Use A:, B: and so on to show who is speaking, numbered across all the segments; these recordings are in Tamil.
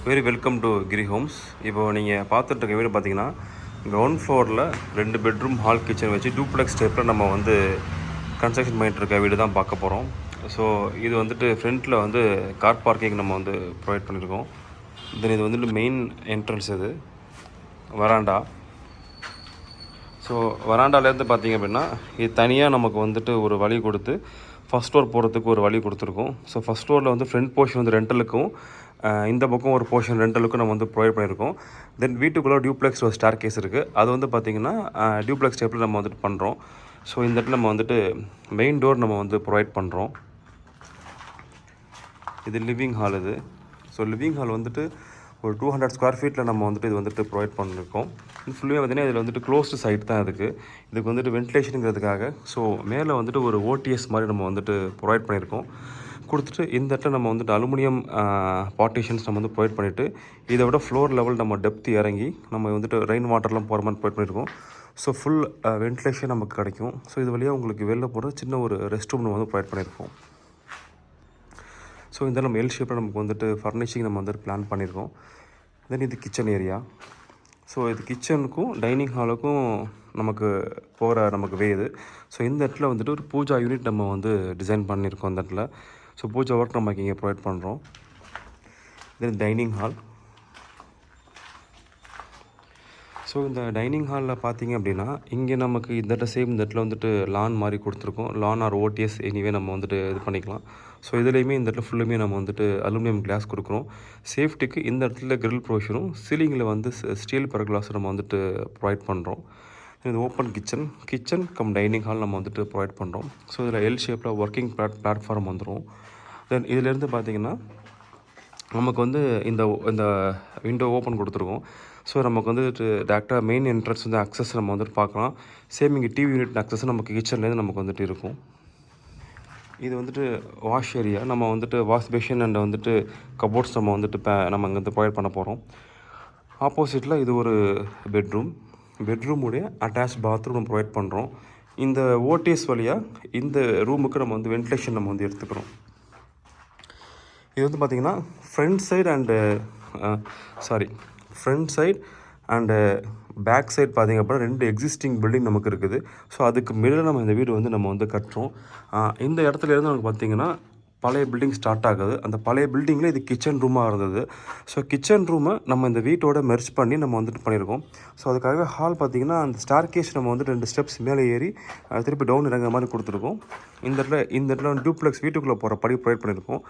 A: Very welcome to Giri Homes. இப்போது நீங்கள் பார்த்துட்டு இருக்க வீடு பார்த்தீங்கன்னா கிரவுண்ட் ஃப்ளோரில் 2 பெட்ரூம் ஹால் கிச்சன் வச்சு டூப்ளெக்ஸ் டைப்பில் நம்ம வந்து கன்ஸ்ட்ரக்ஷன் பண்ணிகிட்டு இருக்க வீடு தான் பார்க்க போகிறோம். ஸோ இது வந்துட்டு ஃப்ரண்ட்டில் வந்து கார் பார்க்கிங் நம்ம வந்து ப்ரொவைட் பண்ணியிருக்கோம். தென் இது வந்துட்டு மெயின் என்ட்ரன்ஸ், இது வராண்டா. ஸோ வராண்டாலேருந்து பார்த்திங்க அப்படின்னா இது தனியாக நமக்கு வந்துட்டு ஒரு வழி கொடுத்து ஃபஸ்ட் ஃப்ளோர் போகிறதுக்கு ஒரு வழி கொடுத்துருக்கோம். ஸோ ஃபஸ்ட் ஃப்ளோரில் வந்து ஃப்ரண்ட் போர்ஷன் வந்து ரெண்டலுக்கும், இந்த பக்கம் ஒரு போர்ஷன் ரெண்டலுக்கும் நம்ம வந்து ப்ரொவைட் பண்ணியிருக்கோம். தென் வீட்டுக்குள்ளே டியூப்ளெக்ஸ் ஒரு ஸ்டார் கேஸ் இருக்குது. அது வந்து பார்த்திங்கன்னா டியூப்ளெக்ஸ் டைப்பில் நம்ம வந்துட்டு பண்ணுறோம். ஸோ இந்த இடத்துல நம்ம வந்துட்டு மெயின் டோர் நம்ம வந்து ப்ரொவைட் பண்ணுறோம். இது லிவிங் ஹால். இது ஸோ லிவிங் ஹால் வந்துட்டு ஒரு 200 ஸ்கொயர் ஃபீட்டில் நம்ம வந்துட்டு இது வந்துட்டு ப்ரொவைட் பண்ணியிருக்கோம். ஃபுல்லுமே பார்த்திங்கன்னா இதில் வந்துட்டு க்ளோஸ்டு சைட் தான் இதுக்கு வந்துட்டு வென்டிலேஷனுங்கிறதுக்காக ஸோ மேலே வந்துட்டு ஒரு ஓடிஎஸ் மாதிரி நம்ம வந்துட்டு ப்ரொவைட் பண்ணியிருக்கோம். கொடுத்துட்டு இந்த இடத்துல நம்ம வந்துட்டு அலுமினியம் பார்ட்டிஷன்ஸ் நம்ம வந்து ப்ரொவைட் பண்ணிவிட்டு இதை விட ஃப்ளோர் லெவல் நம்ம டெப்த் இறங்கி நம்ம வந்துட்டு ரெயின் வாட்டர்லாம் போகிற மாதிரி ப்ரொவைட் பண்ணியிருக்கோம். ஸோ ஃபுல் வென்டிலேஷன் நமக்கு கிடைக்கும். ஸோ இது வழியாக உங்களுக்கு வெளில போகிற சின்ன ஒரு ரெஸ்ட் ரூம் நம்ம வந்து ப்ரொவைட் பண்ணியிருக்கோம். ஸோ இந்த நம்ம எல் ஷேப்பில் நமக்கு வந்துட்டு ஃபர்னிஷிங் நம்ம வந்துட்டு பிளான் பண்ணியிருக்கோம். தென் இது கிச்சன் ஏரியா. ஸோ இது கிச்சனுக்கும் டைனிங் ஹாலுக்கும் நமக்கு போகிற நமக்கு வே இது. ஸோ இந்த இடத்துல வந்துட்டு ஒரு பூஜா யூனிட் நம்ம வந்து டிசைன் பண்ணியிருக்கோம் இந்த இடத்துல. ஸோ பூஜா ஒர்க் நமக்கு இங்கே ப்ரொவைட் பண்ணுறோம். தென் டைனிங் ஹால். ஸோ இந்த டைனிங் ஹாலில் பார்த்தீங்க அப்படின்னா இங்கே நமக்கு இந்த இடத்துல சேம் இந்த இடத்துல வந்துட்டு லான் மாதிரி கொடுத்துருக்கோம். லான் ஆர் ஓடிஎஸ் எனிவே நம்ம வந்துட்டு இது பண்ணிக்கலாம். ஸோ இதுலேயுமே இந்த இடத்துல ஃபுல்லுமே நம்ம வந்துட்டு அலுமினியம் கிளாஸ் கொடுக்குறோம். சேஃப்டிக்கு இந்த இடத்துல கிரில் ப்ரொவிஷனும் சீலிங்கில் வந்து ஸ்டீல் பர்கிளாஸ் நம்ம வந்துட்டு ப்ரொவைட் பண்ணுறோம். இது open kitchen come dining hall நம்ம வந்துட்டு ப்ரொவைட் பண்ணுறோம். ஸோ இதில் எல் ஷேப்பில் ஒர்க்கிங் பிளாட்ஃபார்ம் வந்துடும். தென் இதிலேருந்து பார்த்திங்கன்னா நமக்கு வந்து இந்த விண்டோ ஓப்பன் கொடுத்துருக்கோம். ஸோ நமக்கு வந்து டேரெக்டாக மெயின் என்ட்ரன்ஸ் வந்து அக்சஸ் நம்ம வந்துட்டு பார்க்கலாம். சேம் இங்கே டிவி யூனிட் அக்சஸ் நமக்கு கிச்சன்லேருந்து நமக்கு வந்துட்டு இருக்கும். இது வந்துட்டு வாஷ் ஏரியா. நம்ம வந்துட்டு வாஷ் பேஷன் அண்ட் வந்துட்டு கபோர்ட்ஸ் நம்ம வந்துட்டு நம்ம இங்கே வந்து ப்ரொவைட் பண்ண போகிறோம். ஆப்போசிட்டில் இது ஒரு பெட்ரூமுடைய அட்டாச் பாத்ரூம் நம்ம ப்ரொவைட் பண்ணுறோம். இந்த ஓடிஎஸ் வழியாக இந்த ரூமுக்கு நம்ம வந்து வென்டிலேஷன் நம்ம வந்து எடுத்துக்கிறோம். இது வந்து பார்த்திங்கன்னா front side and back side பார்த்திங்க அப்படின்னா 2 எக்ஸிஸ்டிங் பில்டிங் நமக்கு இருக்குது. ஸோ அதுக்கு மேலே நம்ம இந்த வீடு வந்து நம்ம வந்து கட்டுறோம். இந்த இடத்துலேருந்து நமக்கு பார்த்திங்கன்னா பழைய பில்டிங் ஸ்டார்ட் ஆகுது. அந்த பழைய பில்டிங்கில் இது கிச்சன் ரூமாக இருந்தது. ஸோ கிச்சன் ரூமை நம்ம இந்த வீட்டோட மெர்ஜ் பண்ணி நம்ம வந்துட்டு பண்ணியிருக்கோம். ஸோ அதுக்காகவே ஹால் பார்த்திங்கன்னா அந்த ஸ்டார் கேஸ் நம்ம வந்து 2 ஸ்டெப்ஸ் மேலே ஏறி திருப்பி டவுன் இறங்குற மாதிரி கொடுத்துருக்கோம். இந்த இடத்துல டியூப்ளெக்ஸ் வீட்டுக்குள்ளே போகிற படி ப்ரொவைட் பண்ணியிருக்கோம்.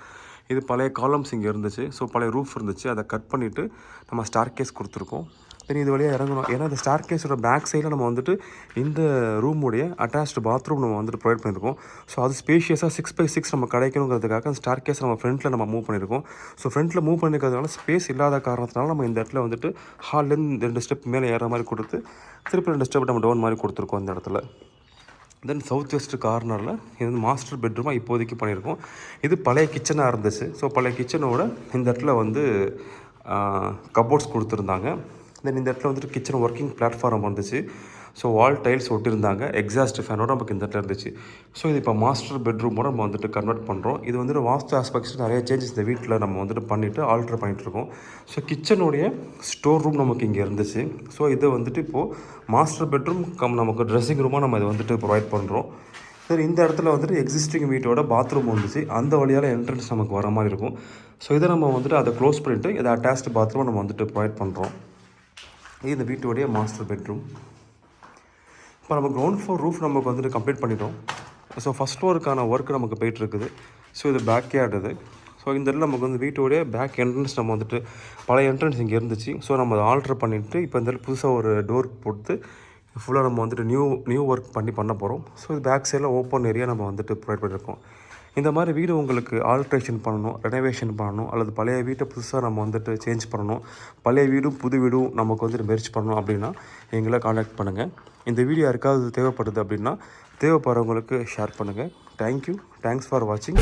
A: இது பழைய காலம்ஸ் இங்கே இருந்துச்சு. ஸோ பழைய ரூஃப் இருந்துச்சு. அதை கட் பண்ணிவிட்டு நம்ம ஸ்டார் கேஸ் கொடுத்துருக்கோம். தென் இது வழியாக இறங்கணும். ஏன்னா இந்த ஸ்டார் கேஸோட பேக் சைடில் நம்ம வந்துட்டு இந்த ரூமுடைய அட்டாச்டு பாத்ரூம் நம்ம வந்துட்டு ப்ரொவைட் பண்ணியிருக்கோம். ஸோ அது ஸ்பேஷியஸாக 6x6 நம்ம கிடைக்கணுங்கிறதுக்காக அந்த ஸ்டார் கேஸ் நம்ம ஃப்ரண்ட்டில் நம்ம மூவ் பண்ணியிருக்கோம். ஸோ ஃப்ரண்ட்டில் மூவ் பண்ணிக்கிறதுனால ஸ்பேஸ் இல்லாத காரணத்தினால நம்ம இந்த இடத்துல வந்துட்டு ஹால்லேருந்து 2 ஸ்டெப் மேலே ஏற மாதிரி கொடுத்து திருப்பி 2 ஸ்டெப் நம்ம டவுன் மாதிரி கொடுத்துருக்கோம் இந்த இடத்துல. தென் சவுத் வெஸ்ட் கார்னரில் இது வந்து மாஸ்டர் பெட்ரூமாக இப்போதைக்கு பண்ணியிருக்கோம். இது பழைய கிச்சனாக இருந்துச்சு. ஸோ பழைய கிச்சனோட இந்த இடத்துல வந்து கபோர்ட்ஸ் கொடுத்துருந்தாங்க. தென் இந்த இடத்துல வந்துட்டு கிச்சன் ஒர்க்கிங் பிளாட்ஃபார்ம் வந்துச்சு. ஸோ வால் டைல்ஸ் ஒட்டியிருந்தாங்க. எக்ஸாஸ்ட் ஃபேனோட நமக்கு இந்த இடத்துல இருந்துச்சு. ஸோ இது இப்போ மாஸ்டர் பெட்ரூமோட நம்ம வந்துட்டு கன்வெர்ட் பண்ணுறோம். இது வந்துட்டு வாஸ்து ஆஸ்பெக்ட்ஸ் நிறைய சேஞ்சஸ் இந்த வீட்டில் நம்ம வந்துட்டு பண்ணிவிட்டு ஆல்ட்ரு பண்ணிகிட்ருக்கோம். ஸோ கிச்சனுடைய ஸ்டோர் ரூம் நமக்கு இங்கே இருந்துச்சு. ஸோ இது வந்துட்டு இப்போது மாஸ்டர் பெட்ரூம் நமக்கு ட்ரெஸ்ஸிங் ரூமாக நம்ம இதை வந்துட்டு ப்ரொவைட் பண்ணுறோம். சரி, இந்த இடத்துல வந்துட்டு எக்ஸிஸ்டிங் வீட்டோட பாத்ரூம் வந்துச்சு. அந்த வழியால் என்ட்ரன்ஸ் நமக்கு வர மாதிரி இருக்கும். ஸோ இதை நம்ம வந்துட்டு அதை க்ளோஸ் பண்ணிவிட்டு இதை அட்டாச்டு பாத்ரூம் நம்ம வந்துட்டு ப்ரொவைட் பண்ணுறோம். இது இந்த வீட்டோடைய மாஸ்டர் பெட்ரூம். இப்போ நம்ம கிரவுண்ட் ஃப்ளோர் ரூஃப் நமக்கு வந்துட்டு கம்ப்ளீட் பண்ணிட்டோம். ஸோ ஃபஸ்ட் ஃப்ளோருக்கான ஒர்க் நமக்கு போயிட்டுருக்குது. ஸோ இது பேக் யார்டு இது. ஸோ இந்த இடத்துல நமக்கு வந்து வீட்டோடைய பேக் என்ட்ரன்ஸ் நம்ம வந்துட்டு பழைய என்ட்ரன்ஸ் இங்கே இருந்துச்சு. ஸோ நம்ம அதை ஆல்ட்ரு பண்ணிவிட்டு இப்போ இந்த புதுசாக ஒரு டோர் போட்டு ஃபுல்லாக நம்ம வந்துட்டு நியூ ஒர்க் பண்ண போகிறோம். ஸோ இது பேக் சைடில் ஓப்பன் ஏரியா நம்ம வந்துட்டு ப்ரொவைட் பண்ணியிருக்கோம். இந்த மாதிரி வீடு உங்களுக்கு ஆல்ட்ரேஷன் பண்ணணும், ரெனோவேஷன் பண்ணணும், அல்லது பழைய வீட்டை புதுசாக நம்ம வந்துட்டு சேஞ்ச் பண்ணணும், பழைய வீடும் புது வீடும் நமக்கு வந்துட்டு மெர்ஜ் பண்ணணும் அப்படின்னா எங்களை காண்டாக்ட் பண்ணுங்கள். இந்த வீடியோ யாருக்காவது தேவைப்படுது அப்படின்னா தேவைப்படுறவங்களுக்கு ஷேர் பண்ணுங்கள். தேங்க்யூ. தேங்க்ஸ் ஃபார் வாட்சிங்.